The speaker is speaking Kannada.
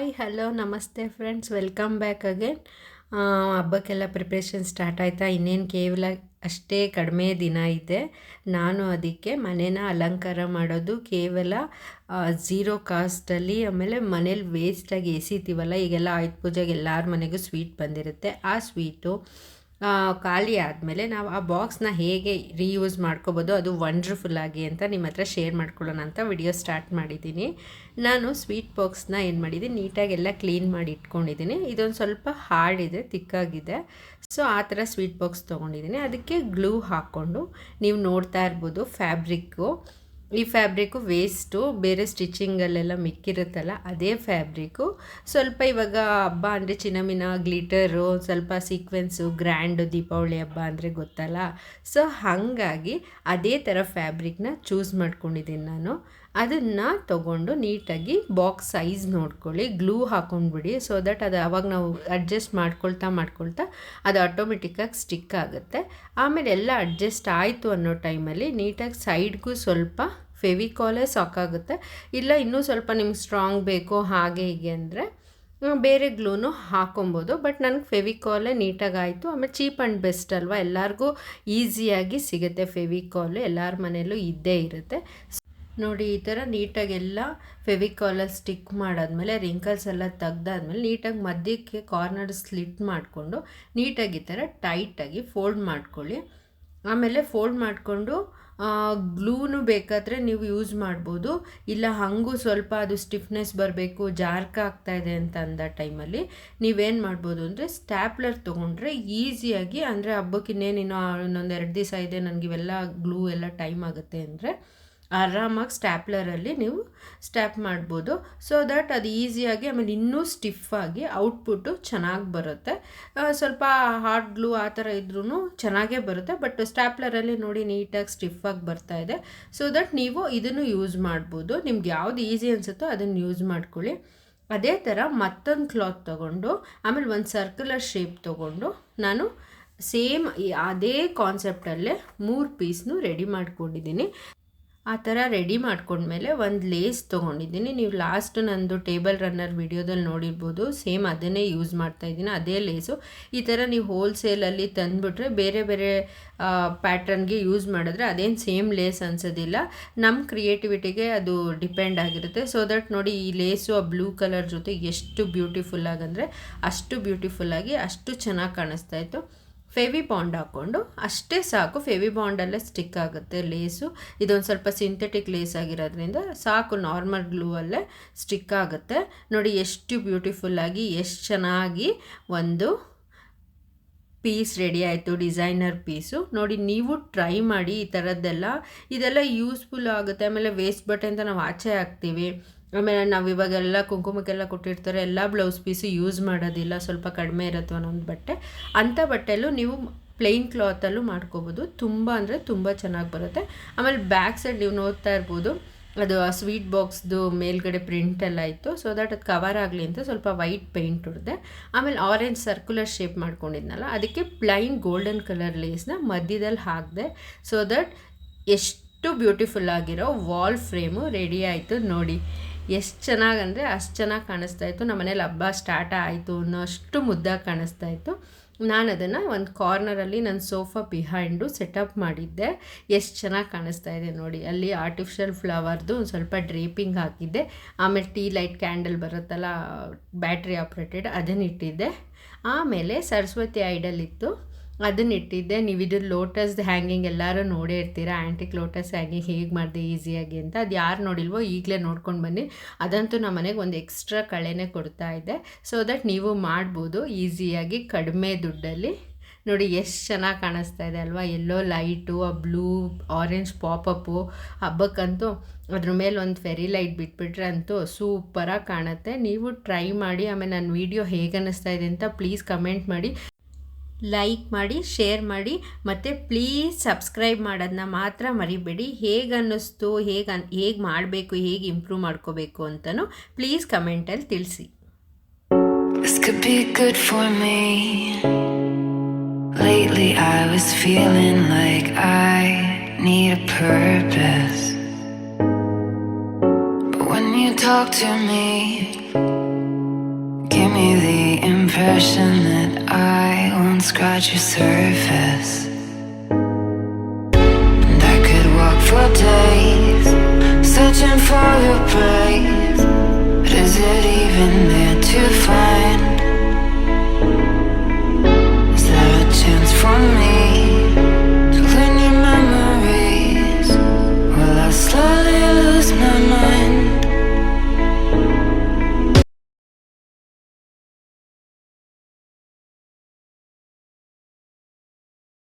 ಹಾಯ್ ಹಲೋ ನಮಸ್ತೆ ಫ್ರೆಂಡ್ಸ್, ವೆಲ್ಕಮ್ ಬ್ಯಾಕ್ ಅಗೇನ್. ಹಬ್ಬಕ್ಕೆಲ್ಲ ಪ್ರಿಪ್ರೇಷನ್ ಸ್ಟಾರ್ಟ್ ಆಯಿತಾ? ಇನ್ನೇನು ಕೇವಲ ಅಷ್ಟೇ ಕಡಿಮೆ ದಿನ ಇದೆ. ನಾನು ಅದಕ್ಕೆ ಮನೇನ ಅಲಂಕಾರ ಮಾಡೋದು ಕೇವಲ ಝೀರೋ ಕಾಸ್ಟಲ್ಲಿ, ಆಮೇಲೆ ಮನೇಲಿ ವೇಸ್ಟಾಗಿ ಎಸಿತೀವಲ್ಲ, ಈಗೆಲ್ಲ ಆಯುಧ ಪೂಜೆಗೆ ಎಲ್ಲರ ಮನೆಗೂ ಸ್ವೀಟ್ ಬಂದಿರುತ್ತೆ. ಆ ಸ್ವೀಟು ಖಾಲಿ ಆದಮೇಲೆ ನಾವು ಆ ಬಾಕ್ಸ್ನ ಹೇಗೆ ರೀಯೂಸ್ ಮಾಡ್ಕೋಬೋದು, ಅದು ವಂಡರ್ಫುಲ್ಲಾಗಿ ಅಂತ ನಿಮ್ಮ ಹತ್ರ ಶೇರ್ ಮಾಡ್ಕೊಳ್ಳೋಣ ಅಂತ ವಿಡಿಯೋ ಸ್ಟಾರ್ಟ್ ಮಾಡಿದ್ದೀನಿ. ನಾನು ಸ್ವೀಟ್ ಬಾಕ್ಸ್ನ ಏನು ಮಾಡಿದ್ದೀನಿ, ನೀಟಾಗಿ ಎಲ್ಲ ಕ್ಲೀನ್ ಮಾಡಿ ಇಟ್ಕೊಂಡಿದ್ದೀನಿ. ಇದೊಂದು ಸ್ವಲ್ಪ ಹಾರ್ಡಿದೆ, ತಿಕ್ಕಾಗಿದೆ. ಸೊ ಆ ಥರ ಸ್ವೀಟ್ ಬಾಕ್ಸ್ ತೊಗೊಂಡಿದ್ದೀನಿ. ಅದಕ್ಕೆ ಗ್ಲೂ ಹಾಕ್ಕೊಂಡು ನೀವು ನೋಡ್ತಾ ಇರ್ಬೋದು ಫ್ಯಾಬ್ರಿಕ್ಕು. ಈ ಫ್ಯಾಬ್ರಿಕ್ಕು ವೇಸ್ಟು, ಬೇರೆ ಸ್ಟಿಚಿಂಗಲ್ಲೆಲ್ಲ ಮಿಕ್ಕಿರುತ್ತಲ್ಲ ಅದೇ ಫ್ಯಾಬ್ರಿಕ್ಕು. ಸ್ವಲ್ಪ ಇವಾಗ ಹಬ್ಬ ಅಂದರೆ ಚಿನ್ನಮಿನ ಗ್ಲಿಟರು, ಸ್ವಲ್ಪ ಸೀಕ್ವೆನ್ಸು, ಗ್ರ್ಯಾಂಡು, ದೀಪಾವಳಿ ಹಬ್ಬ ಅಂದರೆ ಗೊತ್ತಲ್ಲ. ಸೊ ಹಾಗಾಗಿ ಅದೇ ಥರ ಫ್ಯಾಬ್ರಿಕ್ನ ಚೂಸ್ ಮಾಡ್ಕೊಂಡಿದ್ದೀನಿ ನಾನು. ಅದನ್ನು ತೊಗೊಂಡು ನೀಟಾಗಿ ಬಾಕ್ಸ್ ಸೈಜ್ ನೋಡ್ಕೊಳ್ಳಿ, ಗ್ಲೂ ಹಾಕ್ಕೊಂಡ್ಬಿಡಿ. ಸೊ ದಟ್ ಅದು ಅವಾಗ ನಾವು ಅಡ್ಜಸ್ಟ್ ಮಾಡ್ಕೊಳ್ತಾ ಅದು ಆಟೋಮೆಟಿಕ್ಕಾಗಿ ಸ್ಟಿಕ್ ಆಗುತ್ತೆ. ಆಮೇಲೆ ಎಲ್ಲ ಅಡ್ಜಸ್ಟ್ ಆಯಿತು ಅನ್ನೋ ಟೈಮಲ್ಲಿ ನೀಟಾಗಿ ಸೈಡ್ಗೂ ಸ್ವಲ್ಪ ಫೆವಿಕಾಲೇ ಸಾಕಾಗುತ್ತೆ. ಇಲ್ಲ ಇನ್ನೂ ಸ್ವಲ್ಪ ನಿಮ್ಗೆ ಸ್ಟ್ರಾಂಗ್ ಬೇಕು ಹಾಗೆ ಹೀಗೆ ಅಂದರೆ ಬೇರೆ ಗ್ಲೂನು ಹಾಕೊಬೋದು. ಬಟ್ ನನಗೆ ಫೆವಿಕಾಲೇ ನೀಟಾಗಾಯಿತು. ಆಮೇಲೆ ಚೀಪ್ ಆ್ಯಂಡ್ ಬೆಸ್ಟ್ ಅಲ್ವಾ, ಎಲ್ಲರಿಗೂ ಈಸಿಯಾಗಿ ಸಿಗುತ್ತೆ. ಫೆವಿಕಾಲು ಎಲ್ಲರ ಮನೆಯಲ್ಲೂ ಇದ್ದೇ ಇರುತ್ತೆ. ನೋಡಿ, ಈ ಥರ ನೀಟಾಗೆಲ್ಲ ಫೆವಿಕಾಲಲ್ಲಿ ಸ್ಟಿಕ್ ಮಾಡಾದ್ಮೇಲೆ ರಿಂಕಲ್ಸ್ ಎಲ್ಲ ತೆಗ್ದಾದ್ಮೇಲೆ ನೀಟಾಗಿ ಮಧ್ಯಕ್ಕೆ ಕಾರ್ನರ್ ಸ್ಲಿಟ್ ಮಾಡಿಕೊಂಡು ನೀಟಾಗಿ ಈ ಥರ ಟೈಟಾಗಿ ಫೋಲ್ಡ್ ಮಾಡ್ಕೊಳ್ಳಿ. ಆಮೇಲೆ ಫೋಲ್ಡ್ ಮಾಡಿಕೊಂಡು ಗ್ಲೂನು ಬೇಕಾದರೆ ನೀವು ಯೂಸ್ ಮಾಡ್ಬೋದು. ಇಲ್ಲ ಹಾಗೂ ಸ್ವಲ್ಪ ಅದು ಸ್ಟಿಫ್ನೆಸ್ ಬರಬೇಕು, ಜಾರ್ಕ ಆಗ್ತಾಯಿದೆ ಅಂತ ಅಂದ ಟೈಮಲ್ಲಿ ನೀವೇನು ಮಾಡ್ಬೋದು ಅಂದರೆ ಸ್ಟ್ಯಾಪ್ಲರ್ ತೊಗೊಂಡ್ರೆ ಈಸಿಯಾಗಿ, ಅಂದರೆ ಹಬ್ಬಕ್ಕೆ ಇನ್ನೊಂದು 2 ದಿವಸ ಇದೆ, ನನಗೆ ಇವೆಲ್ಲ ಗ್ಲೂ ಎಲ್ಲ ಟೈಮ್ ಆಗುತ್ತೆ ಅಂದರೆ ಆರಾಮಾಗಿ ಸ್ಟ್ಯಾಪ್ಲರಲ್ಲಿ ನೀವು ಸ್ಟ್ಯಾಪ್ ಮಾಡ್ಬೋದು. ಸೊ ದಟ್ ಅದು ಈಸಿಯಾಗಿ, ಆಮೇಲೆ ಇನ್ನೂ ಸ್ಟಿಫಾಗಿ ಔಟ್ಪುಟ್ಟು ಚೆನ್ನಾಗಿ ಬರುತ್ತೆ. ಸ್ವಲ್ಪ ಹಾರ್ಡ್ ಗ್ಲೂ ಆ ಥರ ಇದ್ರೂ ಚೆನ್ನಾಗೇ ಬರುತ್ತೆ. ಬಟ್ ಸ್ಟ್ಯಾಪ್ಲರಲ್ಲಿ ನೋಡಿ ನೀಟಾಗಿ ಸ್ಟಿಫಾಗಿ ಬರ್ತಾಯಿದೆ. ಸೊ ದಟ್ ನೀವು ಇದನ್ನು ಯೂಸ್ ಮಾಡ್ಬೋದು. ನಿಮ್ಗೆ ಯಾವುದು ಈಸಿ ಅನಿಸುತ್ತೋ ಅದನ್ನು ಯೂಸ್ ಮಾಡ್ಕೊಳ್ಳಿ. ಅದೇ ಥರ ಮತ್ತೊಂದು ಕ್ಲಾತ್ ತೊಗೊಂಡು ಆಮೇಲೆ ಒಂದು ಸರ್ಕ್ಯುಲರ್ ಶೇಪ್ ತೊಗೊಂಡು ನಾನು ಸೇಮ್ ಅದೇ ಕಾನ್ಸೆಪ್ಟಲ್ಲೇ 3 ಪೀಸ್ನು ರೆಡಿ ಮಾಡ್ಕೊಂಡಿದ್ದೀನಿ. ಆ ಥರ ರೆಡಿ ಮಾಡ್ಕೊಂಡ್ಮೇಲೆ ಒಂದು ಲೇಸ್ ತೊಗೊಂಡಿದ್ದೀನಿ. ನೀವು ಲಾಸ್ಟ್ ನಂದು ಟೇಬಲ್ ರನ್ನರ್ ವಿಡಿಯೋದಲ್ಲಿ ನೋಡಿರ್ಬೋದು, ಸೇಮ್ ಅದನ್ನೇ ಯೂಸ್ ಮಾಡ್ತಾಯಿದ್ದೀನಿ, ಅದೇ ಲೇಸು. ಈ ಥರ ನೀವು ಹೋಲ್ಸೇಲಲ್ಲಿ ತಂದುಬಿಟ್ರೆ ಬೇರೆ ಬೇರೆ ಪ್ಯಾಟ್ರನ್ಗೆ ಯೂಸ್ ಮಾಡಿದ್ರೆ ಅದೇನು ಸೇಮ್ ಲೇಸ್ ಅನ್ಸೋದಿಲ್ಲ. ನಮ್ಮ ಕ್ರಿಯೇಟಿವಿಟಿಗೆ ಅದು ಡಿಪೆಂಡ್ ಆಗಿರುತ್ತೆ. ಸೊ ದಟ್ ನೋಡಿ, ಈ ಲೇಸು ಆ ಬ್ಲೂ ಕಲರ್ ಜೊತೆ ಎಷ್ಟು ಬ್ಯೂಟಿಫುಲ್ಲಾಗಂದರೆ ಅಷ್ಟು ಬ್ಯೂಟಿಫುಲ್ಲಾಗಿ, ಅಷ್ಟು ಚೆನ್ನಾಗಿ ಕಾಣಿಸ್ತಾಯಿತ್ತು. ಫೆವಿ ಬಾಂಡ್ ಹಾಕ್ಕೊಂಡು ಅಷ್ಟೇ ಸಾಕು, ಫೆವಿ ಬಾಂಡಲ್ಲೇ ಸ್ಟಿಕ್ ಆಗುತ್ತೆ ಲೇಸು. ಇದೊಂದು ಸ್ವಲ್ಪ ಸಿಂಥೆಟಿಕ್ ಲೇಸ್ ಆಗಿರೋದ್ರಿಂದ ಸಾಕು, ನಾರ್ಮಲ್ ಗ್ಲೂ ಅಲ್ಲೇ ಸ್ಟಿಕ್ ಆಗುತ್ತೆ. ನೋಡಿ ಎಷ್ಟು ಬ್ಯೂಟಿಫುಲ್ಲಾಗಿ, ಎಷ್ಟು ಚೆನ್ನಾಗಿ ಒಂದು ಪೀಸ್ ರೆಡಿ ಆಯಿತು, ಡಿಸೈನರ್ ಪೀಸು. ನೋಡಿ, ನೀವು ಟ್ರೈ ಮಾಡಿ ಈ ಥರದ್ದೆಲ್ಲ. ಇದೆಲ್ಲ ಯೂಸ್ಫುಲ್ ಆಗುತ್ತೆ. ಆಮೇಲೆ ವೇಸ್ಟ್ ಬಟ್ಟೆ ಅಂತ ನಾವು ಆಚೆ ಹಾಕ್ತೀವಿ. ಆಮೇಲೆ ನಾವು ಇವಾಗೆಲ್ಲ ಕುಂಕುಮಕ್ಕೆಲ್ಲ ಕೊಟ್ಟಿರ್ತಾರೆ, ಎಲ್ಲ ಬ್ಲೌಸ್ ಪೀಸು ಯೂಸ್ ಮಾಡೋದಿಲ್ಲ, ಸ್ವಲ್ಪ ಕಡಿಮೆ ಇರುತ್ತೆ ಒಂದೊಂದು ಬಟ್ಟೆ. ಅಂಥ ಬಟ್ಟೆಯಲ್ಲೂ ನೀವು ಪ್ಲೇನ್ ಕ್ಲಾತಲ್ಲೂ ಮಾಡ್ಕೋಬೋದು. ತುಂಬ ಅಂದರೆ ತುಂಬ ಚೆನ್ನಾಗಿ ಬರುತ್ತೆ. ಆಮೇಲೆ ಬ್ಯಾಕ್ ಸೈಡ್ ನೀವು ನೋಡ್ತಾ ಇರ್ಬೋದು, ಅದು ಆ ಸ್ವೀಟ್ ಬಾಕ್ಸ್ದು ಮೇಲ್ಗಡೆ ಪ್ರಿಂಟೆಲ್ಲ ಇತ್ತು. ಸೊ ದಟ್ ಅದು ಕವರ್ ಆಗಲಿ ಅಂತ ಸ್ವಲ್ಪ ವೈಟ್ ಪೇಂಟ್ ಹೊಡೆದೆ. ಆಮೇಲೆ ಆರೆಂಜ್ ಸರ್ಕ್ಯುಲರ್ ಶೇಪ್ ಮಾಡ್ಕೊಂಡಿದ್ನಲ್ಲ, ಅದಕ್ಕೆ ಪ್ಲೈನ್ ಗೋಲ್ಡನ್ ಕಲರ್ ಲೇಸ್ನ ಮಧ್ಯದಲ್ಲಿ ಹಾಕಿದೆ. ಸೊ ದಟ್ ಎಷ್ಟು ಬ್ಯೂಟಿಫುಲ್ ಆಗಿರೋ ವಾಲ್ ಫ್ರೇಮು ರೆಡಿ ಆಯಿತು. ನೋಡಿ ಎಷ್ಟು ಚೆನ್ನಾಗಿ ಅಂದರೆ ಅಷ್ಟು ಚೆನ್ನಾಗಿ ಕಾಣಿಸ್ತಾಯಿತ್ತು. ನಮ್ಮ ಮನೇಲಿ ಹಬ್ಬ ಸ್ಟಾರ್ಟ್ ಆಯಿತು ಅನ್ನೋ ಅಷ್ಟು ಮುದ್ದಾಗಿ ಕಾಣಿಸ್ತಾಯಿತ್ತು. ನಾನು ಅದನ್ನು ಒಂದು ಕಾರ್ನರಲ್ಲಿ ನನ್ನ ಸೋಫಾ ಬಿಹೈಂಡು ಸೆಟಪ್ ಮಾಡಿದ್ದೆ. ಎಷ್ಟು ಚೆನ್ನಾಗಿ ಕಾಣಿಸ್ತಾ ಇದೆ ನೋಡಿ. ಅಲ್ಲಿ ಆರ್ಟಿಫಿಷಿಯಲ್ ಫ್ಲವರ್ದು ಒಂದು ಸ್ವಲ್ಪ ಡ್ರೇಪಿಂಗ್ ಹಾಕಿದ್ದೆ. ಆಮೇಲೆ ಟೀ ಲೈಟ್ ಕ್ಯಾಂಡಲ್ ಬರುತ್ತಲ್ಲ, ಬ್ಯಾಟ್ರಿ ಆಪ್ರೇಟೆಡ್, ಅದನ್ನು ಇಟ್ಟಿದ್ದೆ. ಆಮೇಲೆ ಸರಸ್ವತಿ ಐಡಲ್ ಇತ್ತು, ಅದನ್ನ ಇಟ್ಟಿದ್ದೆ. ನೀವು ಇದು ಲೋಟಸ್ದು ಹ್ಯಾಂಗಿಂಗ್ ಎಲ್ಲರೂ ನೋಡೇ ಇರ್ತೀರ, ಆ್ಯಂಟಿಕ್ ಲೋಟಸ್ ಹ್ಯಾಂಗಿಂಗ್ ಹೇಗೆ ಮಾಡಿದೆ ಈಸಿಯಾಗಿ ಅಂತ. ಅದು ಯಾರು ನೋಡಿಲ್ವೋ ಈಗಲೇ ನೋಡ್ಕೊಂಡು ಬನ್ನಿ. ಅದಂತೂ ನಮ್ಮ ಮನೆಗೆ ಒಂದು ಎಕ್ಸ್ಟ್ರಾ ಕಳೆನೇ ಕೊಡ್ತಾ ಇದೆ. ಸೊ ದಟ್ ನೀವು ಮಾಡ್ಬೋದು ಈಸಿಯಾಗಿ ಕಡಿಮೆ ದುಡ್ಡಲ್ಲಿ. ನೋಡಿ ಎಷ್ಟು ಚೆನ್ನಾಗಿ ಕಾಣಿಸ್ತಾ ಇದೆ ಅಲ್ವಾ. ಎಲ್ಲೋ ಲೈಟು, ಆ ಬ್ಲೂ ಆರೆಂಜ್ ಪಾಪಪ್ಪು, ಹಬ್ಬಕ್ಕಂತೂ ಅದ್ರ ಮೇಲೆ ಒಂದು ಫೆರಿ ಲೈಟ್ ಬಿಟ್ಬಿಟ್ರೆ ಅಂತೂ ಸೂಪರಾಗಿ ಕಾಣುತ್ತೆ. ನೀವು ಟ್ರೈ ಮಾಡಿ. ಆಮೇಲೆ ನನ್ನ ವೀಡಿಯೋ ಹೇಗೆ ಅನ್ನಿಸ್ತಾ ಇದೆ ಅಂತ ಪ್ಲೀಸ್ ಕಮೆಂಟ್ ಮಾಡಿ, ಲೈಕ್ ಮಾಡಿ, ಶೇರ್ ಮಾಡಿ, ಮತ್ತು ಪ್ಲೀಸ್ ಸಬ್ಸ್ಕ್ರೈಬ್ ಮಾಡೋದನ್ನ ಮಾತ್ರ ಮರಿಬೇಡಿ. ಹೇಗೆ ಅನ್ನಿಸ್ತು, ಹೇಗೆ ಮಾಡಬೇಕು, ಹೇಗೆ ಇಂಪ್ರೂವ್ ಮಾಡ್ಕೋಬೇಕು ಅಂತಲೂ ಪ್ಲೀಸ್ ಕಮೆಂಟಲ್ಲಿ ತಿಳಿಸಿ. This could be good for me. Lately I was feeling like I need a purpose. But when you talk to me, me the impression that I won't scratch your surface.